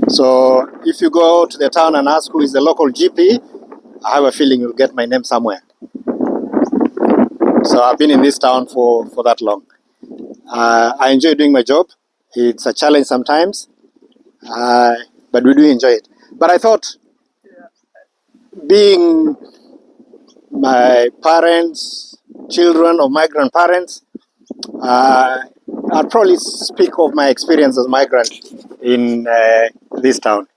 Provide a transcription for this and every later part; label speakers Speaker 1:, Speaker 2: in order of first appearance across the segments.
Speaker 1: So if you go to the town and ask who is the local GP, I have a feeling you'll get my name somewhere. So I've been in this town for that long. I enjoy doing my job. It's a challenge sometimes, but we do enjoy it. But I thought, being my parents, children of migrant parents, I'll probably speak of my experience as a migrant in this town.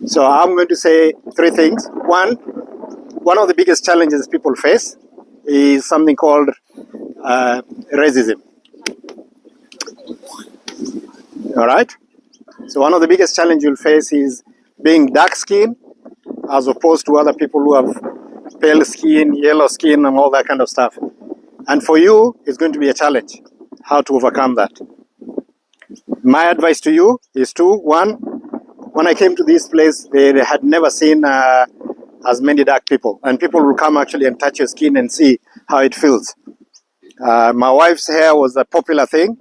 Speaker 1: So I'm going to say three things. One of the biggest challenges people face is something called racism. All right? So one of the biggest challenges you'll face is being dark-skinned as opposed to other people who have pale skin, yellow skin, and all that kind of stuff. And for you, it's going to be a challenge, how to overcome that. My advice to you is one, when I came to this place, they had never seen as many dark people. And people will come actually and touch your skin and see how it feels. My wife's hair was a popular thing.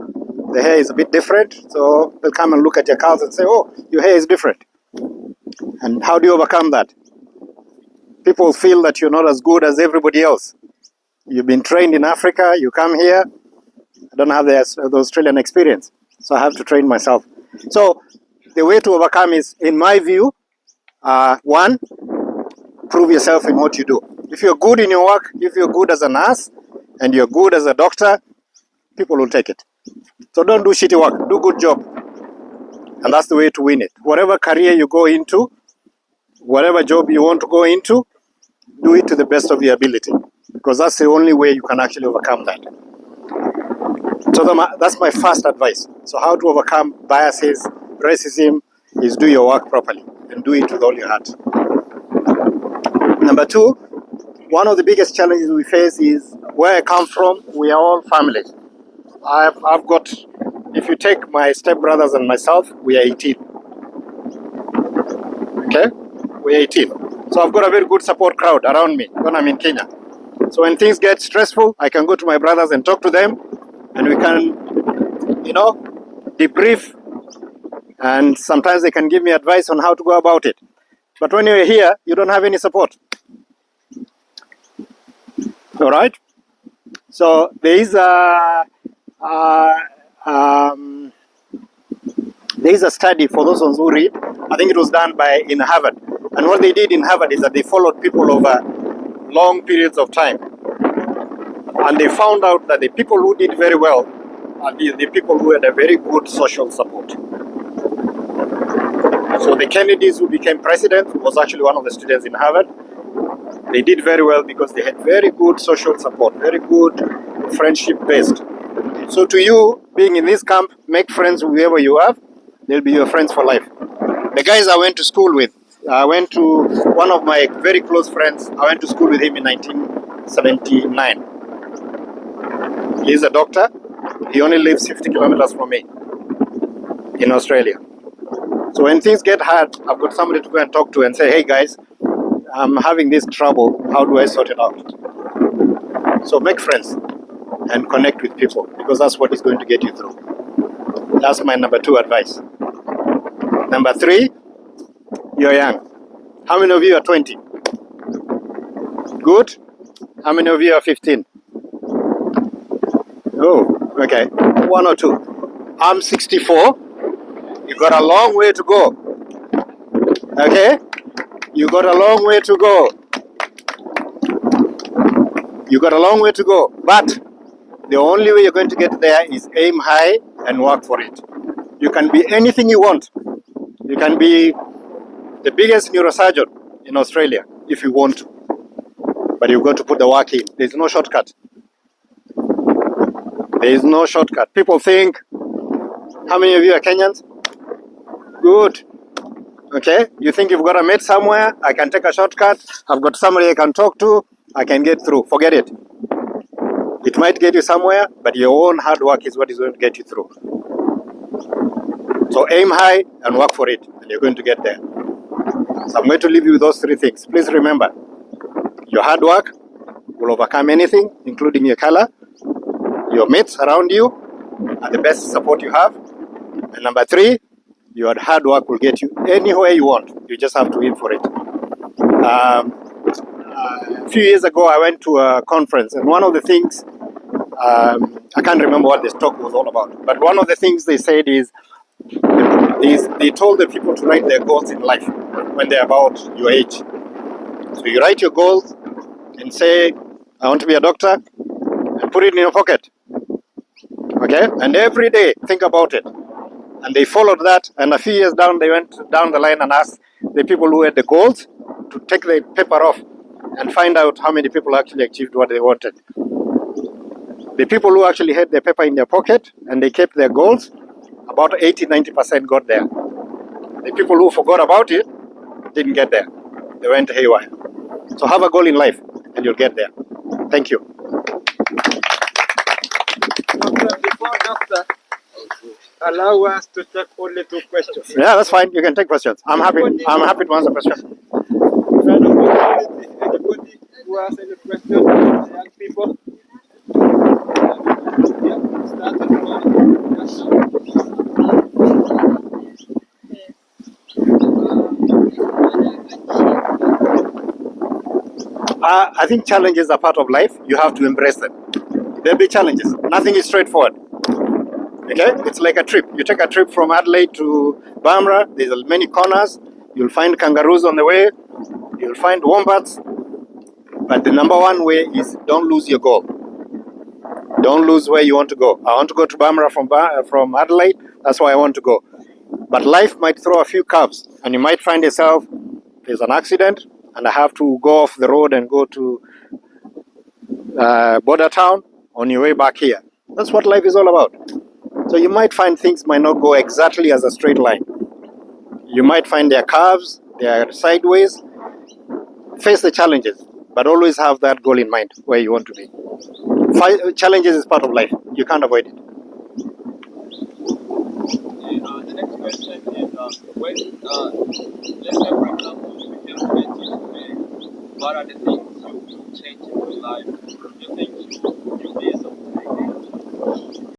Speaker 1: The hair is a bit different. So they'll come and look at your curls and say, oh, your hair is different. And how do you overcome that? People feel that you're not as good as everybody else. You've been trained in Africa, you come here. I don't have the Australian experience, so I have to train myself. So the way to overcome is, in my view, one, prove yourself in what you do. If you're good in your work, if you're good as a nurse, and you're good as a doctor, people will take it. So don't do shitty work, do good job. And that's the way to win it. Whatever career you go into, whatever job you want to go into, do it to the best of your ability. Because that's the only way you can actually overcome that. So that's my first advice. So how to overcome biases, racism, is do your work properly and do it with all your heart. Number two, one of the biggest challenges we face is, where I come from, we are all families. I've got, if you take my stepbrothers and myself, we are 18. Okay? We are 18. So I've got a very good support crowd around me when I'm in Kenya. So when things get stressful, I can go to my brothers and talk to them, and we can, debrief, and sometimes they can give me advice on how to go about it. But when you're here, you don't have any support. All right? So there is a study, for those ones who read. I think it was done in Harvard. And what they did in Harvard is that they followed people over long periods of time. And they found out that the people who did very well are the people who had a very good social support. So the Kennedys, who became president, was actually one of the students in Harvard. They did very well because they had very good social support, very good friendship-based. So to you, being in this camp, make friends with whoever you have. They'll be your friends for life. The guys I went to school with, I went to one of my very close friends. I went to school with him in 1979. He's a doctor. He only lives 50 kilometers from me in Australia. So when things get hard, I've got somebody to go and talk to and say, hey guys, I'm having this trouble. How do I sort it out? So make friends and connect with people, because that's what is going to get you through. That's my number two advice. Number three, you're young. How many of you are 20? Good. How many of you are 15? Oh, okay. One or two. I'm 64. You got a long way to go. Okay? You got a long way to go. You got a long way to go. But the only way you're going to get there is aim high and work for it. You can be anything you want. You can be the biggest neurosurgeon in Australia if you want to. But you've got to put the work in. There's no shortcut. There is no shortcut. People think, how many of you are Kenyans? Good. Okay, you think you've got a mate somewhere, I can take a shortcut, I've got somebody I can talk to, I can get through. Forget it. It might get you somewhere, but your own hard work is what is going to get you through. So aim high and work for it, and you're going to get there. So I'm going to leave you with those three things. Please remember, your hard work will overcome anything, including your color, your mates around you, and the best support you have. And number three, Your hard work will get you anywhere you want. You just have to aim for it. A few years ago, I went to a conference, and one of the things, I can't remember what this talk was all about, but one of the things they said is they told the people to write their goals in life when they're about your age. So you write your goals and say, I want to be a doctor, and put it in your pocket. Okay? And every day, think about it. And they followed that, and a few years down, they went down the line and asked the people who had the goals to take the paper off and find out how many people actually achieved what they wanted. The people who actually had the paper in their pocket and they kept their goals, about 80-90% got there. The people who forgot about it didn't get there. They went haywire. So have a goal in life and you'll get there. Thank you.
Speaker 2: Doctor, allow us to take only 2 questions.
Speaker 1: Yeah, that's fine. You can take questions. I'm happy to answer questions.
Speaker 2: Anybody who has any question, young people?
Speaker 1: I think challenges are part of life. You have to embrace them. There'll be challenges. Nothing is straightforward. Okay? It's like a trip. You take a trip from Adelaide to Bamra. There's many corners. You'll find kangaroos on the way. You'll find wombats. But the number one way is don't lose your goal. Don't lose where you want to go. I want to go to Bamra from Adelaide. That's why I want to go. But life might throw a few curves, and you might find yourself, there's an accident, and I have to go off the road and go to border town on your way back here. That's what life is all about. So you might find things might not go exactly as a straight line. You might find there are curves, there are sideways. Face the challenges, but always have that goal in mind where you want to be. Challenges is part of life. You can't avoid it.
Speaker 2: The next question is, when, let's say for example, you became creative, what are the things you change in your life? You think you